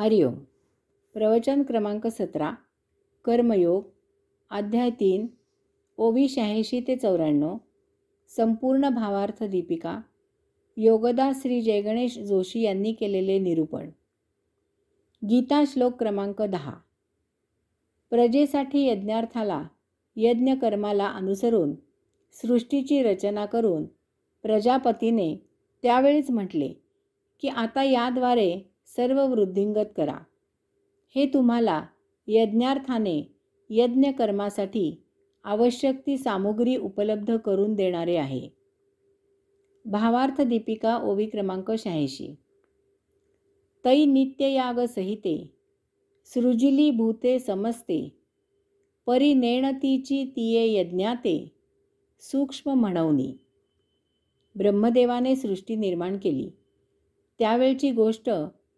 हरिओम. प्रवचन क्रमांक 17. कर्मयोग, अध्याय 3, ओवी 86 ते 94. संपूर्ण भावार्थ दीपिका. योगदास श्री जयगणेश जोशी यांनी केलेले निरूपण. गीता श्लोक क्रमांक 10. प्रजेसाठी यज्ञार्थाला, यज्ञ कर्माला अनुसरून सृष्टीची रचना करून प्रजापतीने त्यावेळीच म्हटले की आता याद्वारे सर्व वृद्धिंगत करा. हे तुम्हाला यज्ञार्थाने यज्ञ कर्मासाठी आवश्यक ती सामुग्री उपलब्ध करून देणारे आहे. भावार्थ दीपिका ओवी क्रमांक 86. तै नित्ययाग सहिते सृजिली भूते समस्ते परिनेणतीची तिये यज्ञाते सूक्ष्म म्हणवनी. ब्रह्मदेवाने सृष्टी निर्माण केली त्यावेळची गोष्ट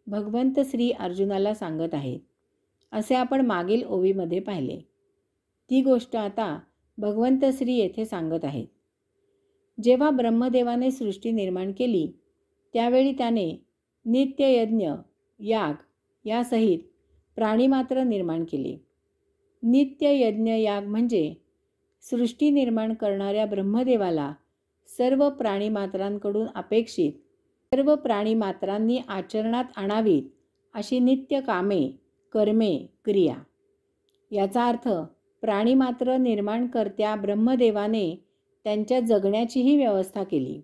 भगवंत श्री अर्जुनाला सांगत आहेत असे आपण मागील ओवीमध्ये पाहिले. ती गोष्ट आता भगवंत श्री येथे सांगत आहेत. जेव्हा ब्रह्मदेवाने सृष्टी निर्माण केली त्यावेळी त्याने नित्ययज्ञ याग यासहित प्राणीमात्र निर्माण केले. नित्ययज्ञ याग म्हणजे सृष्टी निर्माण करणाऱ्या ब्रह्मदेवाला सर्व प्राणीमात्रांकडून अपेक्षित सर्व प्राणीमात्रांनी आचरणात आणावीत अशी नित्य कामे, कर्मे, क्रिया. याचा अर्थ प्राणीमात्र निर्माणकर्त्या ब्रह्मदेवाने त्यांच्या जगण्याचीही व्यवस्था केली.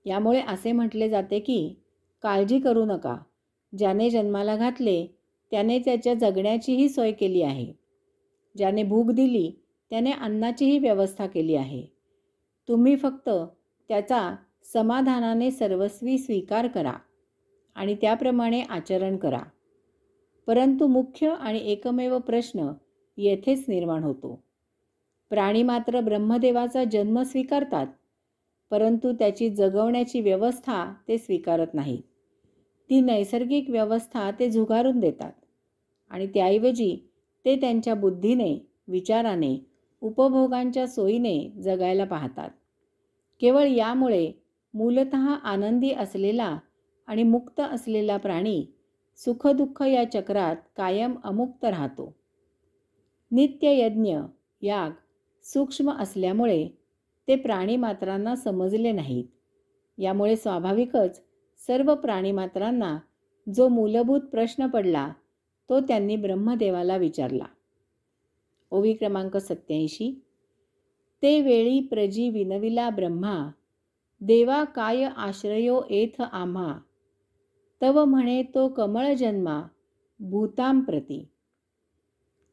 यामुळे असे म्हटले जाते की काळजी करू नका, ज्याने जन्माला घातले त्याने त्याच्या जगण्याचीही सोय केली आहे. ज्याने भूक दिली त्याने अन्नाचीही व्यवस्था केली आहे. तुम्ही फक्त त्याचा समाधानाने सर्वस्वी स्वीकार करा आणि त्याप्रमाणे आचरण करा. परंतु मुख्य आणि एकमेव प्रश्न येथेच निर्माण होतो. प्राणी मात्र ब्रह्मदेवाचा जन्म स्वीकारतात परंतु त्याची जगवण्याची व्यवस्था ते स्वीकारत नाहीत. ती नैसर्गिक व्यवस्था ते झुगारून देतात आणि त्याऐवजी ते त्यांच्या बुद्धीने, विचाराने, उपभोगांच्या सोयीने जगायला पाहतात. केवळ यामुळे मूलतः आनंदी असलेला आणि मुक्त असलेला प्राणी सुखदुःख या चक्रात कायम अमुक्त राहतो. नित्ययज्ञ याग सूक्ष्म असल्यामुळे ते प्राणीमात्रांना समजले नाहीत. यामुळे स्वाभाविकच सर्व प्राणीमात्रांना जो मूलभूत प्रश्न पडला तो त्यांनी ब्रह्मदेवाला विचारला. ओवी क्रमांक 87. ते वेळी प्रजी विनविला ब्रह्मा देवा काय आश्रयो एथ आम्हा तव म्हणे तो कमळ जन्मा भूतां प्रती.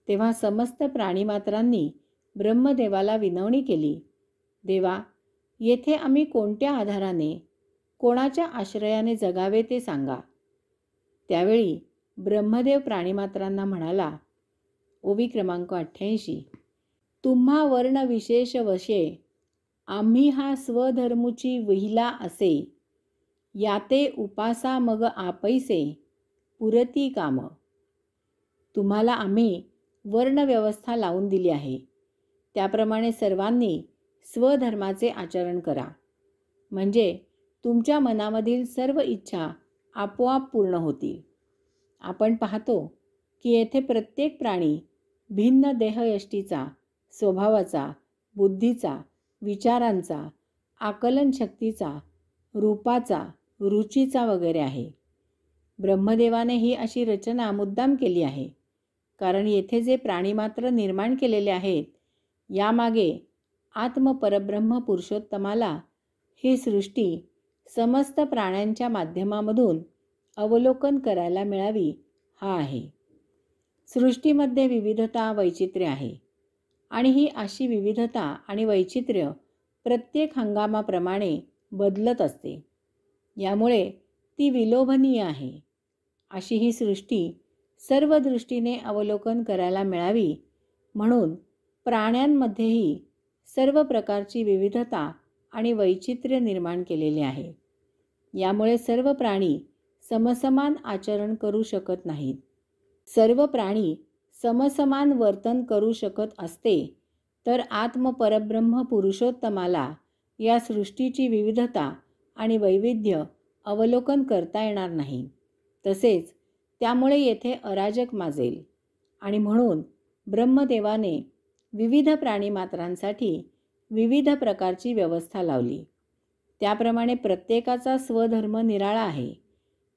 तेव्हा समस्त प्राणीमात्रांनी ब्रह्मदेवाला विनवणी केली, देवा येथे आम्ही कोणत्या आधाराने, कोणाच्या आश्रयाने जगावे ते सांगा. त्यावेळी ब्रह्मदेव प्राणीमात्रांना म्हणाला. ओवी क्रमांक 88. तुम्हा वर्ण विशेष वशे आम्ही हा स्वधर्मुची विहिला असे याते उपासा मग आपैसे पुरती काम. तुम्हाला आम्ही वर्णव्यवस्था लावून दिली आहे त्याप्रमाणे सर्वांनी स्वधर्माचे आचरण करा म्हणजे तुमच्या मनामधील सर्व इच्छा आपोआप पूर्ण होतील. आपण पाहतो की येथे प्रत्येक प्राणी भिन्न देहयष्टीचा, स्वभावाचा, बुद्धीचा, विचारांचा, आकलन शक्तीचा, रूपाचा, रुचीचा वगैरे आहे. ब्रह्मदेवाने ही अशी रचना मुद्दाम केली आहे कारण येथे जे प्राणीमात्र निर्माण केलेले आहेत यामागे आत्मपरब्रह्म पुरुषोत्तमाला ही सृष्टी समस्त प्राण्यांच्या माध्यमामधून अवलोकन करायला मिळावी हा आहे. सृष्टीमध्ये विविधता, वैचित्र्य आहे आणि ही अशी विविधता आणि वैचित्र्य प्रत्येक हंगामाप्रमाणे बदलत असते. यामुळे ती विलोभनीय आहे. अशी ही सृष्टी सर्व दृष्टीने अवलोकन करायला मिळावी म्हणून प्राण्यांमध्येही सर्व प्रकारची विविधता आणि वैचित्र्य निर्माण केलेले आहे. यामुळे सर्व प्राणी समसमान आचरण करू शकत नाहीत. सर्व प्राणी समसमान वर्तन करू शकत असते तर आत्मपरब्रह्म पुरुषोत्तमाला या सृष्टीची विविधता आणि वैविध्य अवलोकन करता येणार नाही. तसेच त्यामुळे येथे अराजक माजेल. आणि म्हणून ब्रह्मदेवाने विविध प्राणीमात्रांसाठी विविध प्रकारची व्यवस्था लावली. त्याप्रमाणे प्रत्येकाचा स्वधर्म निराळा आहे.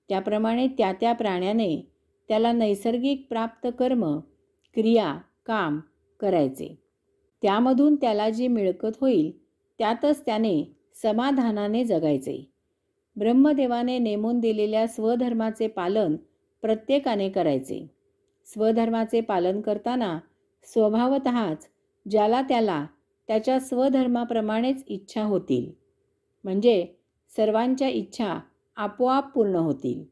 त्याप्रमाणे त्या त्या प्राण्याने त्याला नैसर्गिक प्राप्त कर्म, क्रिया, काम करायचे. त्यामधून त्याला जी मिळकत होईल त्यातच त्याने समाधानाने जगायचे. ब्रह्मदेवाने नेमून दिलेल्या स्वधर्माचे पालन प्रत्येकाने करायचे. स्वधर्माचे पालन करताना स्वभावतःच ज्याला त्याला त्याच्या स्वधर्माप्रमाणेच इच्छा होतील, म्हणजे सर्वांच्या इच्छा आपोआप पूर्ण होतील.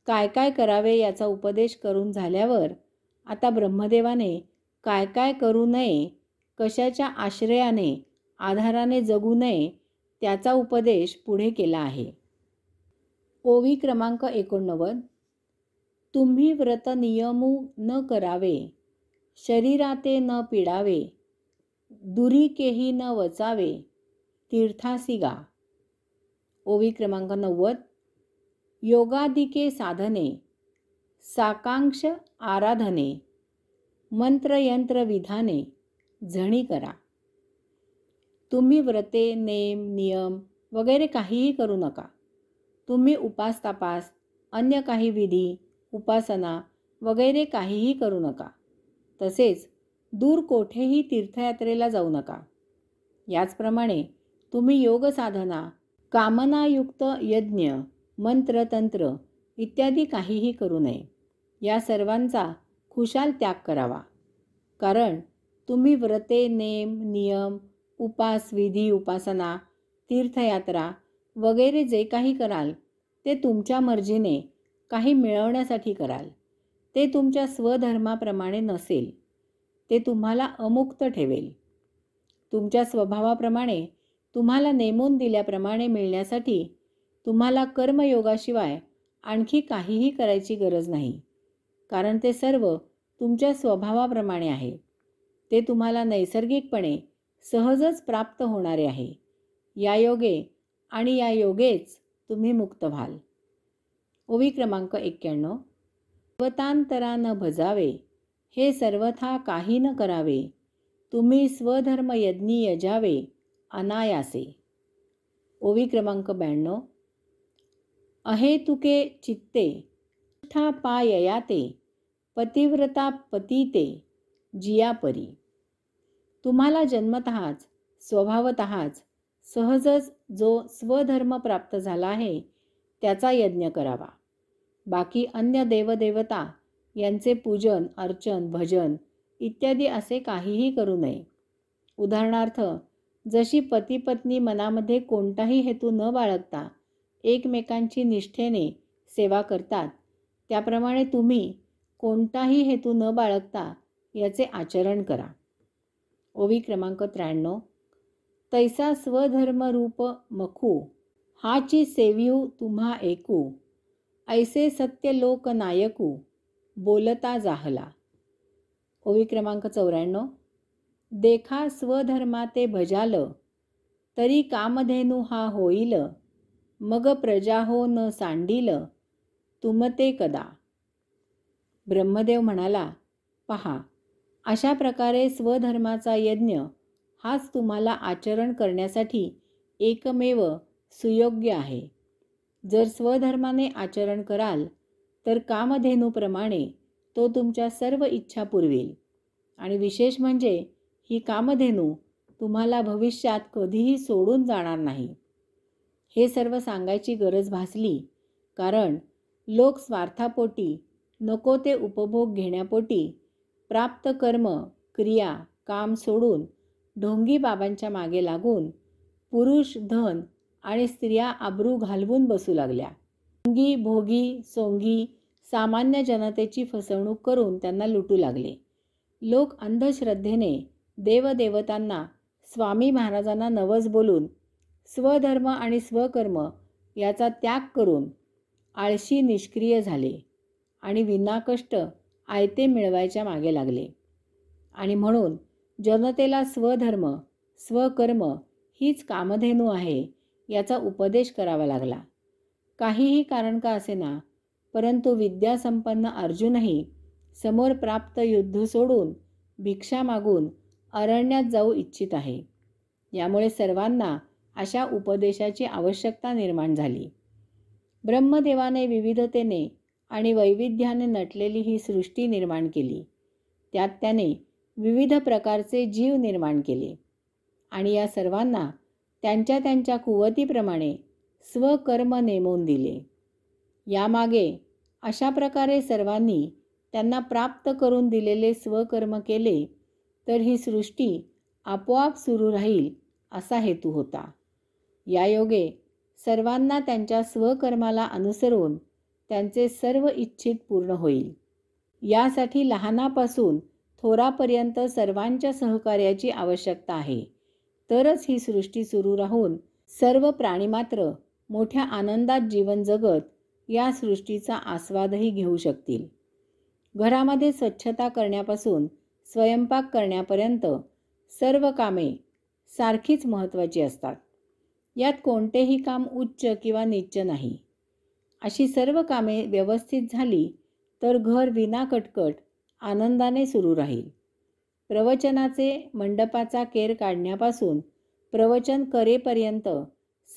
काय काय करावे याचा उपदेश करून झाल्यावर आता ब्रह्मदेवाने काय काय करू नये, कशाच्या आश्रयाने आधाराने जगू नये त्याचा उपदेश पुढे केला आहे. ओवी क्रमांक 89. तुम्ही व्रत नियमू न करावे, शरीराते न पिडावे, दुरीकेही न वचावे, तीर्थासी गा. ओवी क्रमांक 90. योगादिके साधने, साकांक्ष आराधने, मंत्रयंत्र विधाने झणी करा. तुम्ही व्रते, नेम, नियम वगैरे काहीही करू नका. तुम्ही उपास तापास, अन्य काही विधी, उपासना वगैरे काहीही करू नका. तसेच दूर कोठेही तीर्थयात्रेला जाऊ नका. याचप्रमाणे तुम्ही योग साधना, कामनायुक्त यज्ञ, मंत्र, तंत्र इत्यादी काहीही करू नये. या सर्वांचा खुशाल त्याग करावा. कारण तुम्ही व्रते, नेम, नियम, उपास, विधी, उपासना, तीर्थयात्रा वगैरे जे काही कराल ते तुमच्या मर्जीने काही मिळवण्यासाठी कराल. ते तुमच्या स्वधर्माप्रमाणे नसेल. ते तुम्हाला अमुक्त ठेवेल. तुमच्या स्वभावाप्रमाणे तुम्हाला नेमून दिल्याप्रमाणे मिळण्यासाठी तुम्हाला कर्मयोगाशिवाय आणखी काहीही करायची गरज नाही. कारण ते सर्व तुमच्या स्वभावाप्रमाणे आहे. ते तुम्हाला नैसर्गिकपणे सहजच प्राप्त होणारे आहे. या योगे आणि या योगेच तुम्ही मुक्त व्हाल. ओवी क्रमांक 91. देवतांतरा न भजावे, हे सर्वथा काही न करावे, तुम्ही स्वधर्म यज्ञी यजावे अनायासे. ओवी क्रमांक 92. अहेतुके चित्ते निष्ठा पाययाते, पतिव्रता पतिते जियापरी. तुम्हाला जन्मतःच स्वभावतःच सहजच जो स्वधर्म प्राप्त झाला आहे त्याचा यज्ञ करावा. बाकी अन्य देवदेवता यांचे पूजन, अर्चन, भजन इत्यादी असे काहीही करू नये. उदाहरणार्थ, जशी पती पत्नी मनामध्ये कोणताही हेतू न बाळगता एकमेकांची निष्ठेने सेवा करतात, त्याप्रमाणे तुम्ही कोणताही हेतू न बाळगता याचे आचरण करा. ओवी क्रमांक 93. तैसा स्वधर्मरूप मखू, हाची सेव्यू तुम्हा ऐकू, ऐसे सत्य लोक नायकू, बोलता जाहला. ओवी क्रमांक 94. देखा स्वधर्माते भजाल, तरी कामधेनू हा होईल, मग प्रजा हो न सांडील, तुमते कदा. ब्रह्मदेव म्हणाला, पहा, अशा प्रकारे स्वधर्माचा यज्ञ हाच तुम्हाला आचरण करण्यासाठी एकमेव सुयोग्य आहे. जर स्वधर्माने आचरण कराल तर कामधेनूप्रमाणे तो तुमच्या सर्व इच्छा पुरवेल. आणि विशेष म्हणजे ही कामधेनू तुम्हाला भविष्यात कधीही सोडून जाणार नाही. हे सर्व सांगायची गरज भासली, कारण लोक स्वार्थापोटी, नको ते उपभोग घेण्यापोटी प्राप्त कर्म, क्रिया, काम सोडून ढोंगी बाबांच्या मागे लागून पुरुष, धन आणि स्त्रिया आबरू घालवून बसू लागल्या. ढोंगी, भोगी, सोंगी सामान्य जनतेची फसवणूक करून त्यांना लुटू लागले. लोक अंधश्रद्धेने देवदेवतांना, स्वामी महाराजांना नवस बोलून स्वधर्म आणि स्वकर्म याचा त्याग करून आळशी, निष्क्रिय झाले आणि विनाकष्ट आयते मिळवायच्या मागे लागले. आणि म्हणून जनतेला स्वधर्म, स्वकर्म हीच कामधेनू आहे याचा उपदेश करावा लागला. काहीही कारण का असेना, परंतु विद्यासंपन्न अर्जुनही समोर प्राप्त युद्ध सोडून भिक्षा मागून अरण्यात जाऊ इच्छित आहे. यामुळे सर्वांना अशा उपदेशाची आवश्यकता निर्माण झाली. ब्रह्मदेवाने विविधतेने आणि वैविध्याने नटलेली ही सृष्टी निर्माण केली. त्यात त्याने विविध प्रकारचे जीव निर्माण केले आणि या सर्वांना त्यांच्या त्यांच्या कुवतीप्रमाणे स्वकर्म नेमून दिले. यामागे अशा प्रकारे सर्वांनी त्यांना प्राप्त करून दिलेले स्वकर्म केले तर ही सृष्टी आपोआप सुरू राहील असा हेतू होता. यायोगे सर्वांना त्यांच्या स्वकर्माला अनुसरून त्यांचे सर्व इच्छित पूर्ण होईल. यासाठी लहानापासून थोरापर्यंत सर्वांच्या सहकार्याची आवश्यकता आहे. तरच ही सृष्टी सुरू राहून सर्व प्राणीमात्र मोठ्या आनंदात जीवन जगत या सृष्टीचा आस्वादही घेऊ शकतील. घरामध्ये स्वच्छता करण्यापासून स्वयंपाक करण्यापर्यंत सर्व कामे सारखीच महत्त्वाची असतात. यात कोणतेही काम उच्च किंवा नीच नाही. अशी सर्व कामे व्यवस्थित झाली तर घर विना कटकट आनंदाने सुरू राहील. प्रवचनाचे मंडपाचा केर काढण्यापासून प्रवचन करेपर्यंत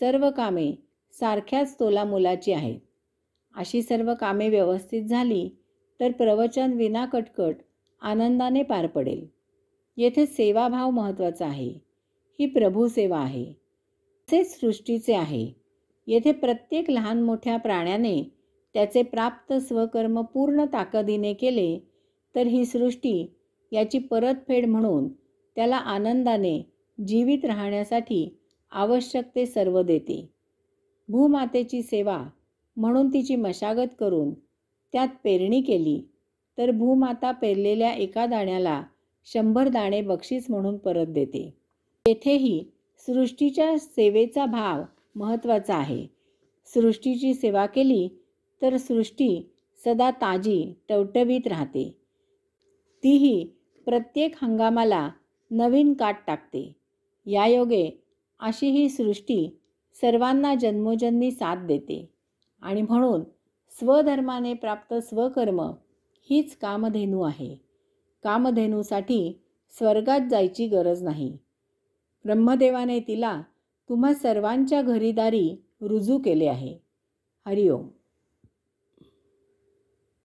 सर्व कामे सारख्याच तोलामोलाची आहेत. अशी सर्व कामे व्यवस्थित झाली तर प्रवचन विना कटकट आनंदाने पार पडेल. येथे सेवाभाव महत्त्वाचा आहे. ही प्रभुसेवा आहे. तसेच सृष्टीचे आहे. येथे प्रत्येक लहान मोठ्या प्राण्याने त्याचे प्राप्त स्वकर्म पूर्ण ताकदीने केले तर ही सृष्टी याची परतफेड म्हणून त्याला आनंदाने जीवित राहण्यासाठी आवश्यक ते सर्व देते. भूमातेची सेवा म्हणून तिची मशागत करून त्यात पेरणी केली तर भूमाता पेरलेल्या एका दाण्याला 100 दाणे बक्षीस म्हणून परत देते. येथेही सृष्टीच्या सेवेचा भाव महत्त्वाचा आहे. सृष्टीची सेवा केली तर सृष्टी सदा ताजी टवटवीत राहते. तीही प्रत्येक हंगामाला नवीन काट टाकते. यायोगे अशी ही सृष्टी सर्वांना जन्मोजन्मी साथ देते आणि म्हणून स्वधर्माने प्राप्त स्वकर्म हीच कामधेनू आहे. कामधेनूसाठी स्वर्गात जायची गरज नाही. ब्रह्मदेवाने तिला तुम्हा सर्वांच्या घरीदारी रुजू केले आहे. हरिओम.